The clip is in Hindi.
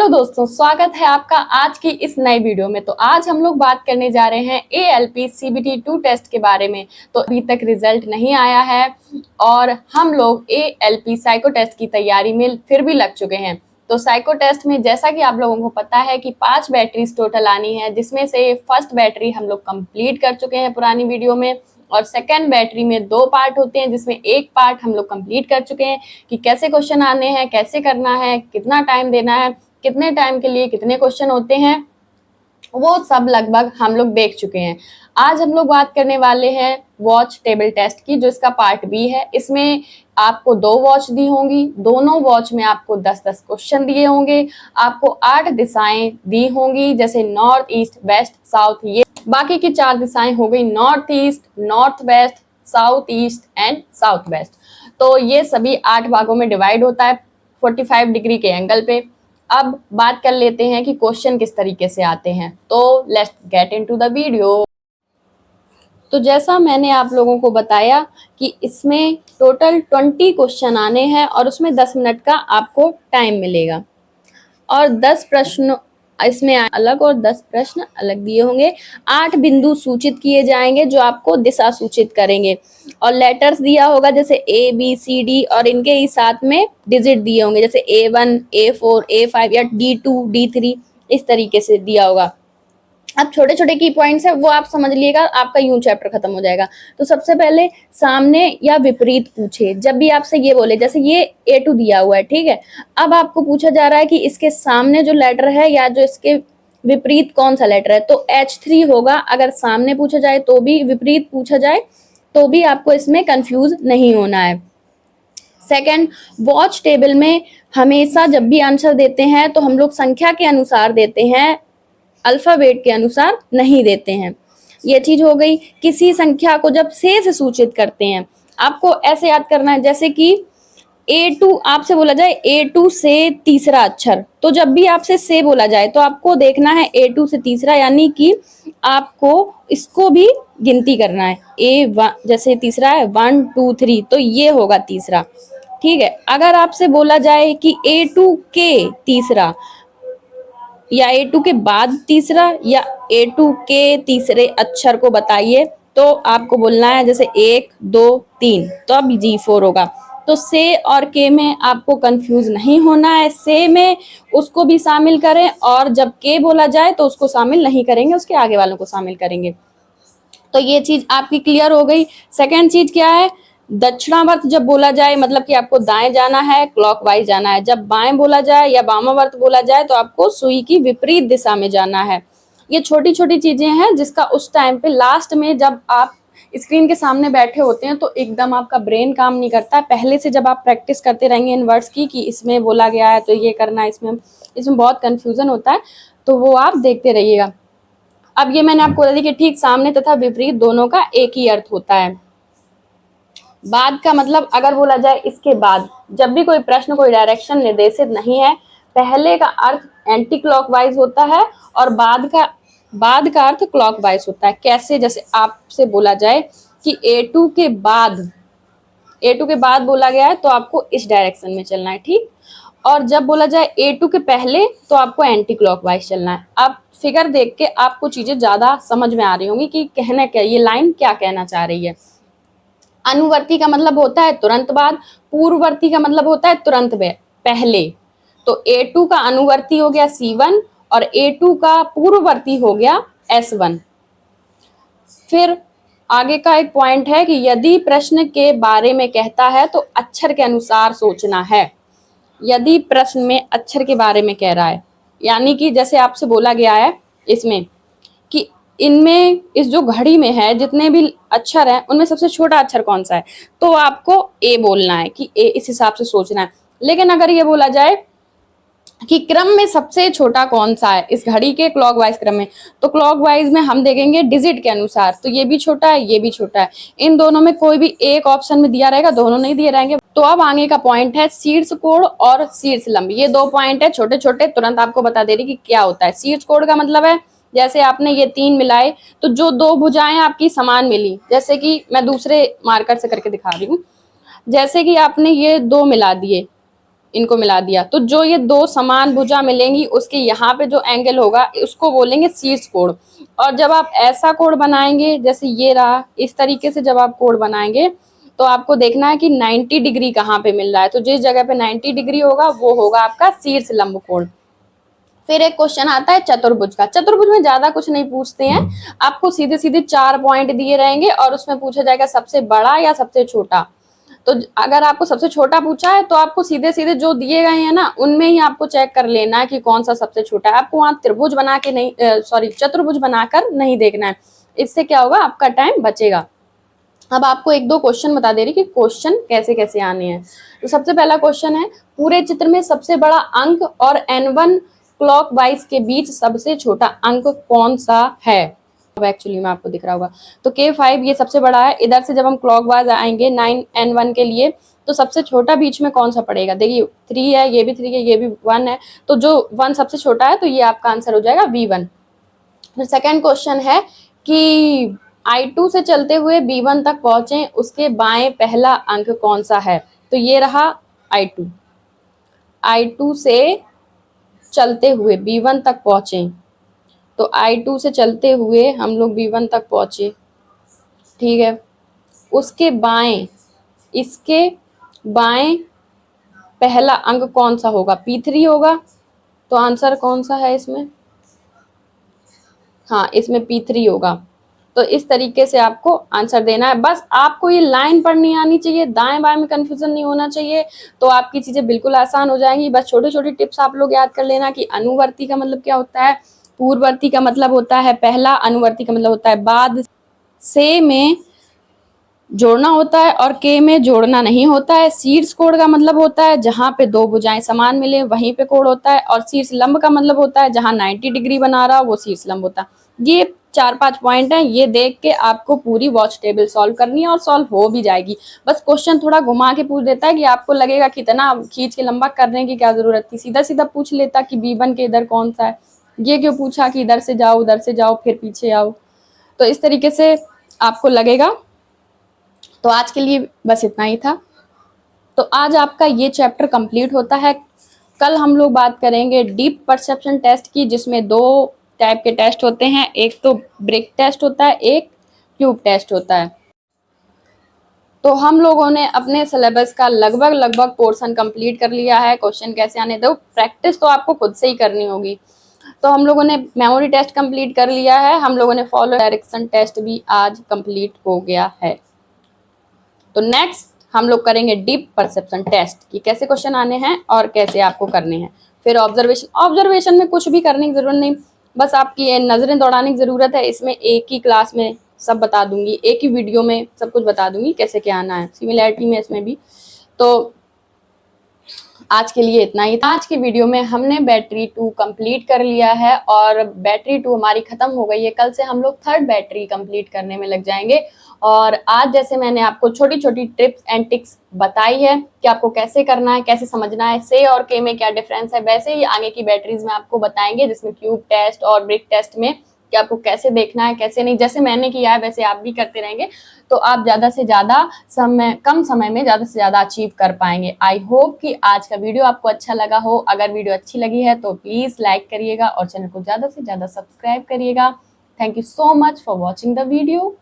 हेलो दोस्तों, स्वागत है आपका आज की इस नई वीडियो में। तो आज हम लोग बात करने जा रहे हैं ALP CBT 2 टेस्ट के बारे में। तो अभी तक रिजल्ट नहीं आया है और हम लोग ALP साइको टेस्ट की तैयारी में फिर भी लग चुके हैं। तो साइको टेस्ट में जैसा कि आप लोगों को पता है कि 5 बैटरीज टोटल आनी है, जिसमें से फर्स्ट बैटरी हम लोग कंप्लीट कर चुके हैं पुरानी वीडियो में और सेकेंड बैटरी में 2 पार्ट होते हैं, जिसमें एक पार्ट हम लोग कंप्लीट कर चुके हैं कि कैसे क्वेश्चन आने हैं, कैसे करना है, कितना टाइम देना है, कितने टाइम के लिए कितने क्वेश्चन होते हैं, वो सब लगभग हम लोग देख चुके हैं। आज हम लोग बात करने वाले हैं वॉच टेबल टेस्ट की, जो इसका पार्ट बी है। इसमें आपको 2 वॉच दी होंगी, दोनों वॉच में आपको 10-10 क्वेश्चन दिए होंगे, आपको 8 दिशाएं दी होंगी, जैसे नॉर्थ, ईस्ट, वेस्ट, साउथ। ये बाकी की 4 दिशाएं हो गई north east, north west, south east and south west. तो ये सभी 8 भागों में डिवाइड होता है 45 डिग्री के एंगल पे। अब बात कर लेते हैं कि क्वेश्चन किस तरीके से आते हैं। तो let's get into the video. तो जैसा मैंने आप लोगों को बताया कि इसमें टोटल 20 क्वेश्चन आने हैं और उसमें 10 मिनट का आपको टाइम मिलेगा और 10 प्रश्न इसमें अलग और 10 प्रश्न अलग दिए होंगे। 8 बिंदु सूचित किए जाएंगे जो आपको दिशा सूचित करेंगे और लेटर्स दिया होगा जैसे ABCD और इनके ही साथ में डिजिट दिए होंगे जैसे A1, A4, A5 या D2, D3 इस तरीके से दिया होगा। अब छोटे छोटे की पॉइंट्स है वो आप समझ लीजिएगा, आपका यूं चैप्टर खत्म हो जाएगा। तो सबसे पहले सामने या विपरीत पूछे। जब भी आपसे ये बोले, जैसे ये A2 दिया हुआ है, ठीक है, अब आपको पूछा जा रहा है कि इसके सामने जो लेटर है या जो इसके विपरीत कौन सा लेटर है, तो H3 होगा। अगर सामने पूछा जाए तो भी, विपरीत पूछा जाए तो भी आपको इसमें कंफ्यूज नहीं होना है। सेकेंड, वॉच टेबल में हमेशा जब भी आंसर देते हैं तो हम लोग संख्या के अनुसार देते हैं, अल्फाबेट के अनुसार नहीं देते हैं। ये चीज हो गई। किसी संख्या को जब से सूचित करते हैं, आपको ऐसे याद करना है जैसे कि A2 आपसे बोला जाए, A2 से तीसरा अक्षर, तो जब भी आपसे से बोला जाए तो आपको देखना है A2 से तीसरा, यानी कि आपको इसको भी गिनती करना है। A1 जैसे तीसरा है 1 2 3, तो ये होगा तीसरा, ठीक है। अगर आपसे बोला जाए कि A2 के तीसरा या A2 के बाद तीसरा या A2 के तीसरे अक्षर को बताइए, तो आपको बोलना है जैसे 1 2 3, तो अब G4 होगा। तो से और के में आपको कंफ्यूज नहीं होना है। से में उसको भी शामिल करें और जब के बोला जाए तो उसको शामिल नहीं करेंगे, उसके आगे वालों को शामिल करेंगे। तो ये चीज आपकी क्लियर हो गई। सेकेंड चीज क्या है, दक्षिणावर्त जब बोला जाए मतलब कि आपको दाएं जाना है, क्लॉकवाइज जाना है। जब बाएं बोला जाए या वामावर्त बोला जाए तो आपको सुई की विपरीत दिशा में जाना है। ये छोटी छोटी चीजें हैं जिसका उस टाइम पे लास्ट में जब आप स्क्रीन के सामने बैठे होते हैं तो एकदम आपका ब्रेन काम नहीं करता। पहले से जब आप प्रैक्टिस करते रहेंगे इन वर्ड्स की कि इसमें बोला गया है तो ये करना है, इसमें बहुत कंफ्यूजन होता है, तो वो आप देखते रहिएगा। अब ये मैंने आपको बता दी कि ठीक सामने तथा विपरीत दोनों का एक ही अर्थ होता है। बाद का मतलब अगर बोला जाए इसके बाद, जब भी कोई प्रश्न कोई डायरेक्शन निर्देशित नहीं है, पहले का अर्थ एंटी क्लॉकवाइज होता है और बाद का अर्थ क्लॉकवाइज होता है। कैसे, जैसे आपसे बोला जाए कि A2 के बाद बोला गया है तो आपको इस डायरेक्शन में चलना है, ठीक। और जब बोला जाए A2 के पहले तो आपको एंटी क्लॉकवाइज चलना है। अब फिगर देख के आपको चीजें ज्यादा समझ में आ रही होंगी कि कहना क्या, ये लाइन क्या कहना चाह रही है। अनुवर्ती का मतलब होता है तुरंत बाद, पूर्ववर्ती का मतलब होता है तुरंत पहले। तो A2 का अनुवर्ती हो गया C1 और A2 का पूर्ववर्ती हो गया S1। फिर आगे का एक पॉइंट है कि यदि प्रश्न के बारे में कहता है तो अक्षर के अनुसार सोचना है। यदि प्रश्न में अक्षर के बारे में कह रहा है, यानी कि जैसे आपसे बोला गया है इसमें कि इनमें इस जो घड़ी में है जितने भी अक्षर हैं उनमें सबसे छोटा अक्षर कौन सा है, तो आपको A बोलना है कि A, इस हिसाब से सोचना है। लेकिन अगर ये बोला जाए कि क्रम में सबसे छोटा कौन सा है इस घड़ी के क्लॉकवाइज क्रम में, तो क्लॉकवाइज में हम देखेंगे डिजिट के अनुसार, तो ये भी छोटा है, ये भी छोटा है। इन दोनों में कोई भी एक ऑप्शन में दिया रहेगा, दोनों नहीं दिए रहेंगे। तो अब आगे का पॉइंट है शीर्ष कोण और शीर्ष लंब। ये 2 पॉइंट है छोटे छोटे, तुरंत आपको बता दे रही कि क्या होता है। शीर्ष कोण का मतलब है जैसे आपने ये 3 मिलाए तो जो 2 भुजाएं आपकी समान मिली, जैसे कि मैं दूसरे मार्कर से करके दिखा रही हूँ, जैसे कि आपने ये 2 मिला दिए, इनको मिला दिया, तो जो ये दो समान भुजा मिलेंगी उसके यहाँ पे जो एंगल होगा उसको बोलेंगे शीर्ष कोण। और जब आप ऐसा कोण बनाएंगे, जैसे ये रहा, इस तरीके से जब आप कोण बनाएंगे तो आपको देखना है कि 90 डिग्री कहाँ पे मिल रहा है। तो जिस जगह पे 90 डिग्री होगा वो होगा आपका शीर्ष लंब कोण। फिर एक क्वेश्चन आता है चतुर्भुज का। चतुर्भुज में ज्यादा कुछ नहीं पूछते हैं, आपको सीधे सीधे 4 पॉइंट दिए रहेंगे और उसमें पूछा जाएगा सबसे बड़ा या सबसे छोटा। तो अगर आपको सबसे छोटा पूछा है तो आपको सीधे सीधे जो दिए गए हैं ना उनमें ही आपको चेक कर लेना है कि कौन सा सबसे छोटा है। आपको वहां त्रिभुज बना के नहीं, सॉरी, चतुर्भुज बनाकर नहीं देखना है। इससे क्या होगा, आपका टाइम बचेगा। अब आपको एक दो क्वेश्चन बता दे रही कि क्वेश्चन कैसे कैसे आने हैं। तो सबसे पहला क्वेश्चन है, पूरे चित्र में सबसे बड़ा अंक और N1 क्लॉकवाइज के बीच सबसे छोटा अंक कौन सा है। अब एक्चुअली में आपको दिख रहा होगा, तो K5 ये सबसे बड़ा है। इधर से जब हम क्लॉकवाइज आएंगे 9N1 के लिए तो सबसे छोटा बीच में कौन सा पड़ेगा, देखिए 3 है, ये भी 3 है, ये भी 1 है, तो जो 1 सबसे छोटा है तो ये आपका आंसर हो जाएगा V1। फिर सेकेंड क्वेश्चन है कि I2 से चलते हुए B1 तक पहुंचे, उसके बाएं पहला अंक कौन सा है। तो ये रहा I2 से चलते हुए B1 तक पहुंचे, तो I2 से चलते हुए हम लोग B1 तक पहुंचे, ठीक है। उसके बाएं, इसके बाएं पहला अंक कौन सा होगा, P3 होगा। तो आंसर कौन सा है इसमें, हाँ इसमें P3 होगा। तो इस तरीके से आपको आंसर देना है। बस आपको ये लाइन पढ़नी आनी चाहिए, दाएं बाएं में कंफ्यूजन नहीं होना चाहिए, तो आपकी चीजें बिल्कुल आसान हो जाएंगी। बस छोटी छोटी टिप्स आप लोग याद कर लेना कि अनुवर्ती का मतलब क्या होता है, पूर्ववर्ती का मतलब होता है पहला, अनुवर्ती का मतलब होता है बाद, से में जोड़ना होता है और के में जोड़ना नहीं होता है। शीर्ष कोण का मतलब होता है जहां पे दो भुजाएं समान मिले वहीं पे कोण होता है, और शीर्ष लंब का मतलब होता है जहां 90 डिग्री बना रहा हो वो शीर्ष लंब होता है। ये 4-5 पॉइंट हैं, ये देख के आपको पूरी वॉच टेबल सॉल्व करनी है और सॉल्व हो भी जाएगी। बस क्वेश्चन थोड़ा घुमा के पूछ देता है कि आपको लगेगा कि इतना खींच के लंबा करने की क्या जरूरत थी, सीधा सीधा पूछ लेता कि B1 के इधर कौन सा है, ये क्यों पूछा कि इधर से जाओ उधर से जाओ फिर पीछे आओ। तो इस तरीके से आपको लगेगा। तो आज के लिए बस इतना ही था। तो आज आपका ये चैप्टर कंप्लीट होता है। कल हम लोग बात करेंगे डीप परसेप्शन टेस्ट की, जिसमें 2 टाइप के टेस्ट होते हैं, एक तो ब्रिक टेस्ट होता है, एक क्यूब टेस्ट होता है। तो हम लोगों ने अपने सिलेबस का लगभग पोर्शन कंप्लीट कर लिया है। क्वेश्चन कैसे आने दो, प्रैक्टिस तो आपको खुद से ही करनी होगी। तो हम लोगों ने मेमोरी टेस्ट कंप्लीट कर लिया है, हम लोगों ने फॉलो डायरेक्शन टेस्ट भी आज कंप्लीट हो गया है। तो नेक्स्ट हम लोग करेंगे डीप परसेप्शन टेस्ट कि कैसे क्वेश्चन आने हैं और कैसे आपको करने हैं। फिर ऑब्जर्वेशन में कुछ भी करने की जरूरत नहीं, बस आपकी नजरें दौड़ाने की जरूरत है। इसमें एक ही क्लास में सब बता दूंगी, एक ही वीडियो में सब कुछ बता दूंगी कैसे क्या आना है, सिमिलैरिटी में इसमें भी। तो आज के लिए इतना ही था। आज की वीडियो में हमने बैटरी 2 कंप्लीट कर लिया है और बैटरी 2 हमारी खत्म हो गई है। कल से हम लोग 3rd बैटरी कंप्लीट करने में लग जाएंगे। और आज जैसे मैंने आपको छोटी छोटी टिप्स एंड टिक्स बताई है कि आपको कैसे करना है, कैसे समझना है, से और के में क्या डिफरेंस है, वैसे ही आगे की बैटरीज में आपको बताएंगे, जिसमें क्यूब टेस्ट और ब्रिक टेस्ट में कि आपको कैसे देखना है कैसे नहीं। जैसे मैंने किया है वैसे आप भी करते रहेंगे तो आप ज्यादा से ज्यादा कम समय में ज्यादा से ज्यादा अचीव कर पाएंगे। आई होप कि आज का वीडियो आपको अच्छा लगा हो। अगर वीडियो अच्छी लगी है तो प्लीज लाइक करिएगा और चैनल को ज्यादा से ज्यादा सब्सक्राइब करिएगा। Thank you so much for watching the video.